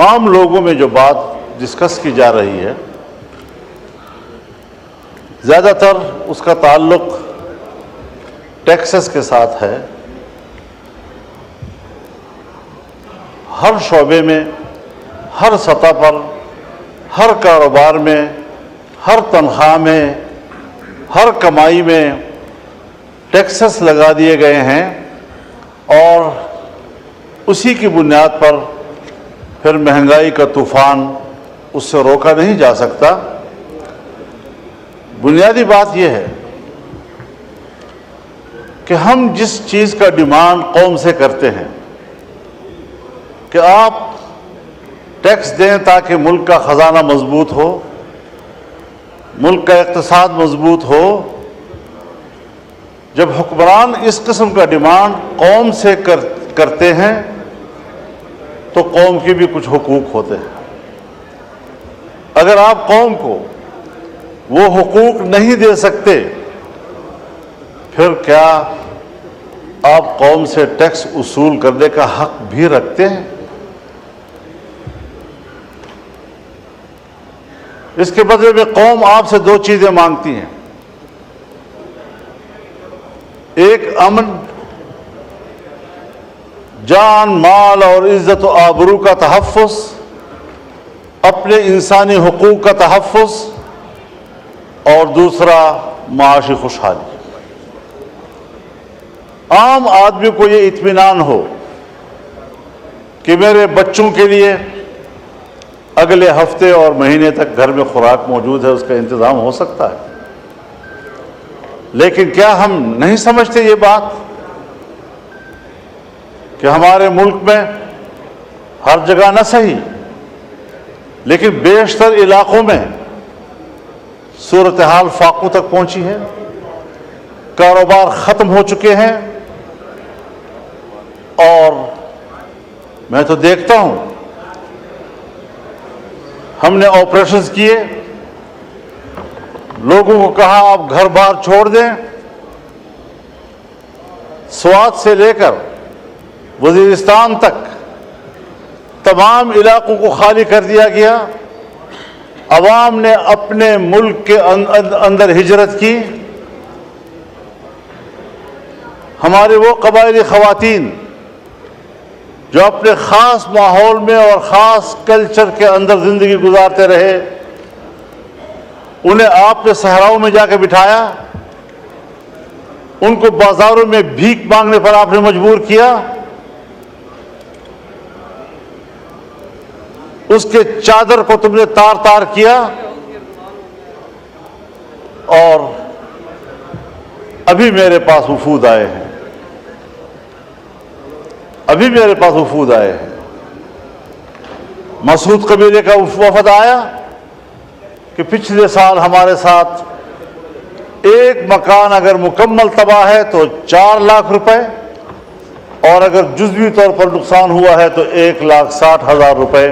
عام لوگوں میں جو بات ڈسکس کی جا رہی ہے زیادہ تر اس کا تعلق ٹیکسز کے ساتھ ہے. ہر شعبے میں، ہر سطح پر، ہر کاروبار میں، ہر تنخواہ میں، ہر کمائی میں ٹیکسز لگا دیے گئے ہیں اور اسی کی بنیاد پر پھر مہنگائی کا طوفان اس سے روکا نہیں جا سکتا. بنیادی بات یہ ہے کہ ہم جس چیز کا ڈیمانڈ قوم سے کرتے ہیں کہ آپ ٹیکس دیں تاکہ ملک کا خزانہ مضبوط ہو، ملک کا اقتصاد مضبوط ہو، جب حکمران اس قسم کا ڈیمانڈ قوم سے کرتے ہیں تو قوم کے بھی کچھ حقوق ہوتے ہیں. اگر آپ قوم کو وہ حقوق نہیں دے سکتے پھر کیا آپ قوم سے ٹیکس وصول کرنے کا حق بھی رکھتے ہیں؟ اس کے بدلے میں قوم آپ سے دو چیزیں مانگتی ہیں. ایک امن، جان، مال اور عزت و آبرو کا تحفظ، اپنے انسانی حقوق کا تحفظ، اور دوسرا معاشی خوشحالی. عام آدمی کو یہ اطمینان ہو کہ میرے بچوں کے لیے اگلے ہفتے اور مہینے تک گھر میں خوراک موجود ہے، اس کا انتظام ہو سکتا ہے. لیکن کیا ہم نہیں سمجھتے یہ بات کہ ہمارے ملک میں ہر جگہ نہ صحیح لیکن بیشتر علاقوں میں صورتحال فاقوں تک پہنچی ہے، کاروبار ختم ہو چکے ہیں، اور میں تو دیکھتا ہوں ہم نے آپریشنز کیے، لوگوں کو کہا آپ گھر بار چھوڑ دیں، سوات سے لے کر وزیرستان تک تمام علاقوں کو خالی کر دیا گیا. عوام نے اپنے ملک کے اندر ہجرت کی. ہمارے وہ قبائلی خواتین جو اپنے خاص ماحول میں اور خاص کلچر کے اندر زندگی گزارتے رہے، انہیں آپ نے صحراؤں میں جا کے بٹھایا، ان کو بازاروں میں بھیک مانگنے پر آپ نے مجبور کیا، اس کے چادر کو تم نے تار تار کیا، اور ابھی میرے پاس وفود آئے ہیں، مسعود قبیلے کا وفد آیا کہ پچھلے سال ہمارے ساتھ ایک مکان اگر مکمل تباہ ہے تو 4 لاکھ روپے، اور اگر جزوی طور پر نقصان ہوا ہے تو 1,60,000 روپے،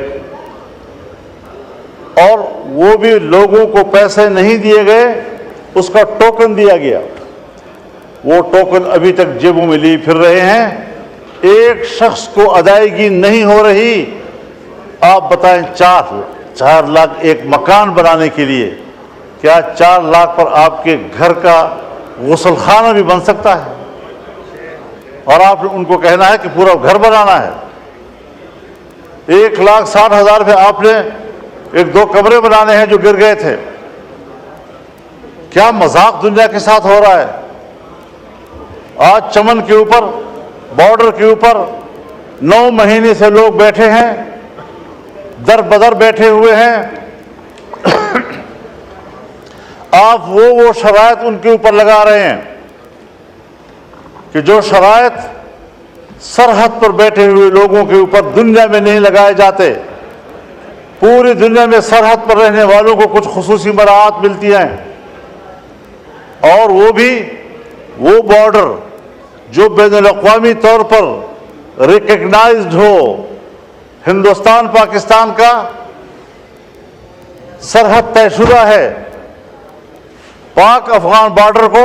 اور وہ بھی لوگوں کو پیسے نہیں دیے گئے، اس کا ٹوکن دیا گیا. وہ ٹوکن ابھی تک جیبوں میں لیے پھر رہے ہیں. ایک شخص کو ادائیگی نہیں ہو رہی. آپ بتائیں 4 لاکھ ایک مکان بنانے کے لیے، کیا 4 لاکھ پر آپ کے گھر کا غسل خانہ بھی بن سکتا ہے؟ اور آپ نے ان کو کہنا ہے کہ پورا گھر بنانا ہے. 1,60,000 پہ آپ نے 1-2 کمرے بنانے ہیں جو گر گئے تھے. کیا مذاق دنیا کے ساتھ ہو رہا ہے؟ آج چمن کے اوپر، بارڈر کے اوپر 9 مہینے سے لوگ بیٹھے ہیں، در بدر بیٹھے ہوئے ہیں. آپ وہ شرائط ان کے اوپر لگا رہے ہیں کہ جو شرائط سرحد پر بیٹھے ہوئے لوگوں کے اوپر دنیا میں نہیں لگائے جاتے. پوری دنیا میں سرحد پر رہنے والوں کو کچھ خصوصی مراعات ملتی ہیں، اور وہ بھی وہ بارڈر جو بین الاقوامی طور پر ریکگنائزڈ ہو. ہندوستان پاکستان کا سرحد طے شدہ ہے. پاک افغان بارڈر کو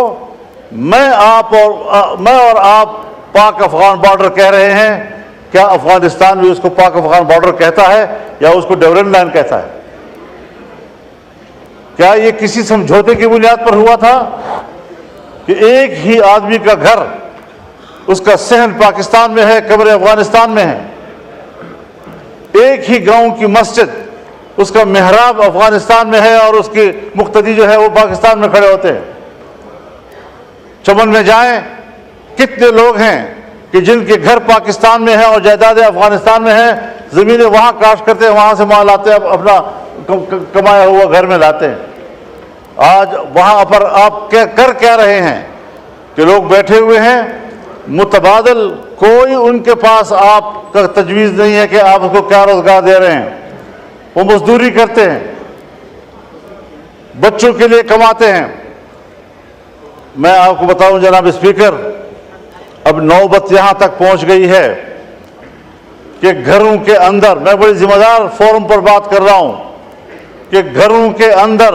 میں اور آپ پاک افغان بارڈر کہہ رہے ہیں کیا افغانستان بھی اس کو پاک افغان بارڈر کہتا ہے یا اس کو ڈیورن لائن کہتا ہے؟ کیا یہ کسی سمجھوتے کی بنیاد پر ہوا تھا کہ ایک ہی آدمی کا گھر، اس کا صحن پاکستان میں ہے، قبر افغانستان میں ہے، ایک ہی گاؤں کی مسجد، اس کا محراب افغانستان میں ہے اور اس کی مقتدی جو ہے وہ پاکستان میں کھڑے ہوتے ہیں؟ چمن میں جائیں، کتنے لوگ ہیں کہ جن کے گھر پاکستان میں ہیں اور جائیدادیں افغانستان میں ہیں، زمینیں وہاں کاشت کرتے ہیں، وہاں سے مال لاتے ہیں، اپنا کمایا ہوا گھر میں لاتے ہیں۔ آج وہاں پر آپ کر کیا رہے ہیں کہ لوگ بیٹھے ہوئے ہیں، متبادل کوئی ان کے پاس آپ کا تجویز نہیں ہے کہ آپ اس کو کیا روزگار دے رہے ہیں۔ وہ مزدوری کرتے ہیں، بچوں کے لیے کماتے ہیں۔ میں آپ کو بتاؤں جناب اسپیکر، اب نوبت یہاں تک پہنچ گئی ہے کہ گھروں کے اندر، میں بڑی ذمہ دار فورم پر بات کر رہا ہوں، کہ گھروں کے اندر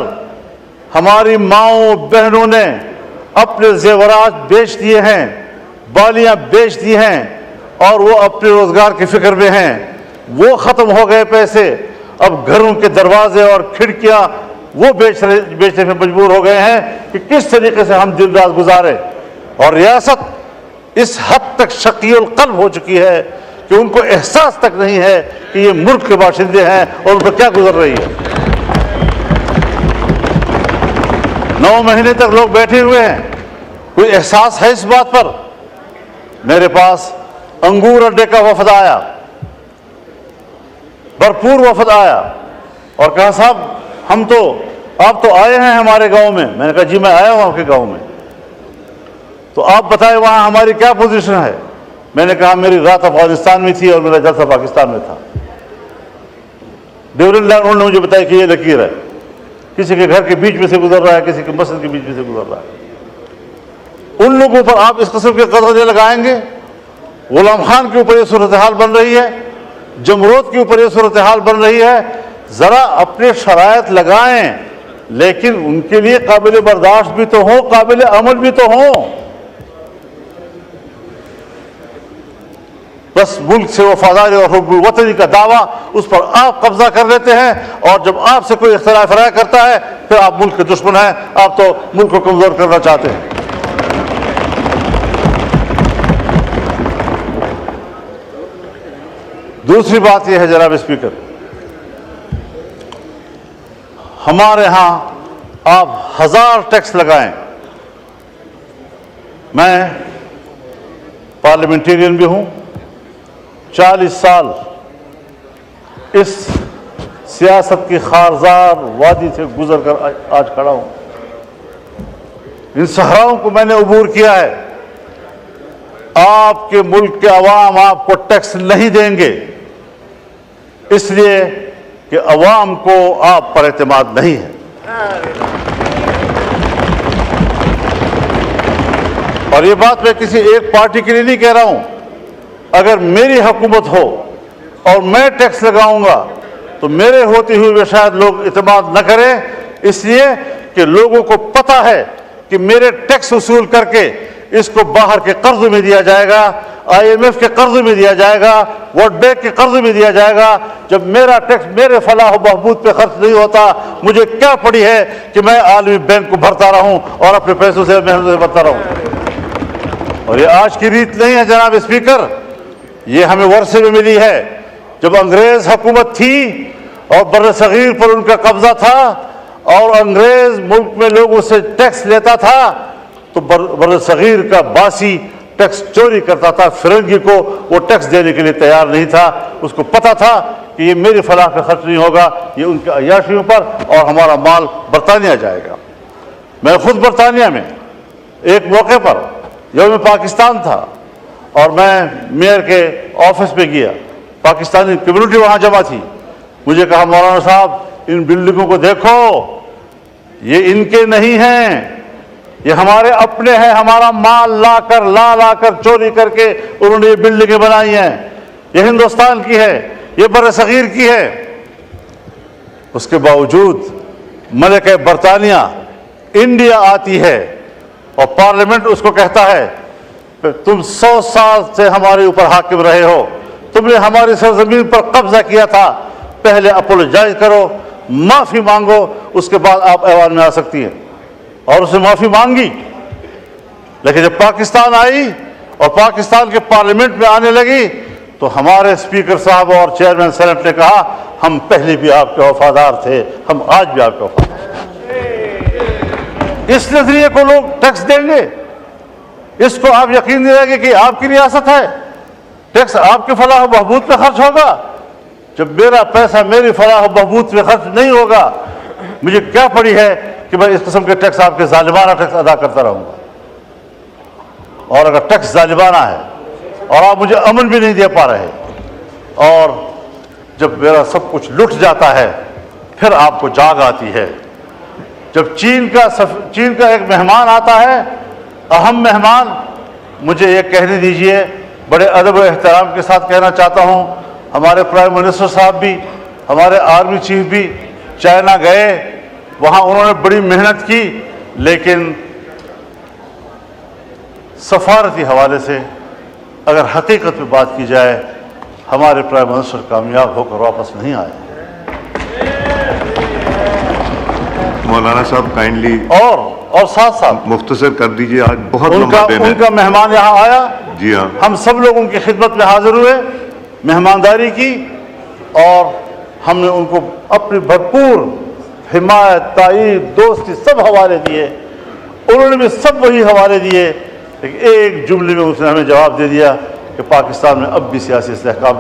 ہماری ماؤں بہنوں نے اپنے زیورات بیچ دیے ہیں، بالیاں بیچ دی ہیں، اور وہ اپنے روزگار کی فکر میں ہیں۔ وہ ختم ہو گئے پیسے، اب گھروں کے دروازے اور کھڑکیاں وہ بیچنے میں مجبور ہو گئے ہیں کہ کس طریقے سے ہم دن رات گزارے۔ اور ریاست اس حد تک شقی القلب ہو چکی ہے کہ ان کو احساس تک نہیں ہے کہ یہ ملک کے باشندے ہیں اور ان پر کیا گزر رہی ہے۔ 9 مہینے تک لوگ بیٹھے ہوئے ہیں، کوئی احساس ہے اس بات پر؟ میرے پاس انگور اڈے کا وفد آیا، بھرپور وفد آیا، اور کہا صاحب آپ تو آئے ہیں ہمارے گاؤں میں۔ میں نے کہا جی میں آیا ہوں آپ کے گاؤں میں، تو آپ بتائیں وہاں ہماری کیا پوزیشن ہے؟ میں نے کہا میری رات افغانستان میں تھی اور میرا جلسہ پاکستان میں تھا۔ ڈیورن لائن انہوں نے مجھے بتایا کہ یہ لکیر ہے، کسی کے گھر کے بیچ میں سے گزر رہا ہے، کسی کے مسجد کے بیچ میں سے گزر رہا ہے۔ ان لوگوں پر آپ اس قسم کے قدرے لگائیں گے؟ غلام خان کے اوپر یہ صورتحال بن رہی ہے، جمرود کے اوپر یہ صورتحال بن رہی ہے۔ ذرا اپنے شرائط لگائیں، لیکن ان کے لیے قابل برداشت بھی تو ہوں، قابل عمل بھی تو ہوں۔ بس ملک سے وفاداری اور حب الوطنی کا دعویٰ، اس پر آپ قبضہ کر لیتے ہیں، اور جب آپ سے کوئی اختلاف رائے کرتا ہے پھر آپ ملک کے دشمن ہیں، آپ تو ملک کو کمزور کرنا چاہتے ہیں۔ دوسری بات یہ ہے جناب اسپیکر، ہمارے ہاں آپ 1000 ٹیکس لگائیں، میں پارلیمنٹیرین بھی ہوں، 40 سال اس سیاست کی خارزار وادی سے گزر کر آج کھڑا ہوں۔ ان صحراؤں کو میں نے عبور کیا ہے۔ آپ کے ملک کے عوام آپ کو ٹیکس نہیں دیں گے، اس لیے کہ عوام کو آپ پر اعتماد نہیں ہے۔ اور یہ بات میں کسی ایک پارٹی کے لیے نہیں کہہ رہا ہوں۔ اگر میری حکومت ہو اور میں ٹیکس لگاؤں گا تو میرے ہوتے ہوئے بھی شاید لوگ اعتماد نہ کریں، اس لیے کہ لوگوں کو پتہ ہے کہ میرے ٹیکس وصول کر کے اس کو باہر کے قرض میں دیا جائے گا، IMF کے قرض میں دیا جائے گا، ورلڈ بینک کے قرض میں دیا جائے گا۔ جب میرا ٹیکس میرے فلاح و بہبود پہ خرچ نہیں ہوتا، مجھے کیا پڑی ہے کہ میں عالمی بینک کو بھرتا رہوں اور اپنے پیسوں سے محنت سے بھرتا رہوں۔ اور یہ آج کی ریت نہیں ہے جناب اسپیکر، یہ ہمیں ورثے میں ملی ہے۔ جب انگریز حکومت تھی اور بر صغیر پر ان کا قبضہ تھا اور انگریز ملک میں لوگوں سے ٹیکس لیتا تھا تو بر صغیر کا باسی ٹیکس چوری کرتا تھا، فرنگی کو وہ ٹیکس دینے کے لیے تیار نہیں تھا۔ اس کو پتا تھا کہ یہ میری فلاح پہ خرچ نہیں ہوگا، یہ ان کے عیاشیوں پر، اور ہمارا مال برطانیہ جائے گا۔ میں خود برطانیہ میں ایک موقع پر یوم پاکستان تھا اور میں میئر کے آفس میں گیا، پاکستانی کمیونٹی وہاں جمع تھی۔ مجھے کہا مولانا صاحب ان بلڈنگوں کو دیکھو، یہ ان کے نہیں ہیں، یہ ہمارے اپنے ہیں، ہمارا مال لا کر چوری کر کے انہوں نے یہ بلڈنگیں بنائی ہیں، یہ ہندوستان کی ہے، یہ بر صغیر کی ہے۔ اس کے باوجود ملکہ برطانیہ انڈیا آتی ہے اور پارلیمنٹ اس کو کہتا ہے تم 100 سال سے ہمارے اوپر حاکم رہے ہو، تم نے ہماری سرزمین پر قبضہ کیا تھا، پہلے اپولوجائز کرو، معافی مانگو، اس کے بعد آپ ایوان میں آ سکتی ہیں۔ اور اس نے معافی مانگی، لیکن جب پاکستان آئی اور پاکستان کے پارلیمنٹ میں آنے لگی تو ہمارے اسپیکر صاحب اور چیئرمین سینٹ نے کہا ہم پہلے بھی آپ کے وفادار تھے، ہم آج بھی آپ کے وفادار ہیں۔ اس نظریے کو لوگ ٹیکس دیں گے، اس کو آپ یقین دلائیں گے کہ آپ کی ریاست ہے، ٹیکس آپ کے فلاح و بہبود پہ خرچ ہوگا؟ جب میرا پیسہ میری فلاح و بہبود پہ خرچ نہیں ہوگا، مجھے کیا پڑی ہے کہ میں اس قسم کے ٹیکس، آپ کے ظالمانہ ٹیکس ادا کرتا رہوں گا؟ اور اگر ٹیکس ظالمانہ ہے اور آپ مجھے امن بھی نہیں دے پا رہے، اور جب میرا سب کچھ لٹ جاتا ہے پھر آپ کو جاگ آتی ہے۔ جب چین کا ایک مہمان آتا ہے، اہم مہمان، مجھے یہ کہنے دیجئے، بڑے ادب و احترام کے ساتھ کہنا چاہتا ہوں، ہمارے پرائم منسٹر صاحب بھی، ہمارے آرمی چیف بھی چائنا گئے، وہاں انہوں نے بڑی محنت کی، لیکن سفارتی حوالے سے اگر حقیقت پہ بات کی جائے، ہمارے پرائم منسٹر کامیاب ہو کر واپس نہیں آئے۔ مولانا صاحب کائنڈلی اور ساتھ ساتھ مختصر کر دیجئے، آج بہت ان لمبا دن ہے۔ کا مہمان یہاں آیا، جی ہاں، ہم سب لوگوں کی خدمت میں حاضر ہوئے، مہمانداری کی، اور ہم نے ان کو اپنی بھرپور حمایت، تائید، دوستی سب حوالے دیے، انہوں نے بھی سب وہی حوالے دیے، لیکن ایک جملے میں اس نے ہمیں جواب دے دیا کہ پاکستان میں اب بھی سیاسی استحکام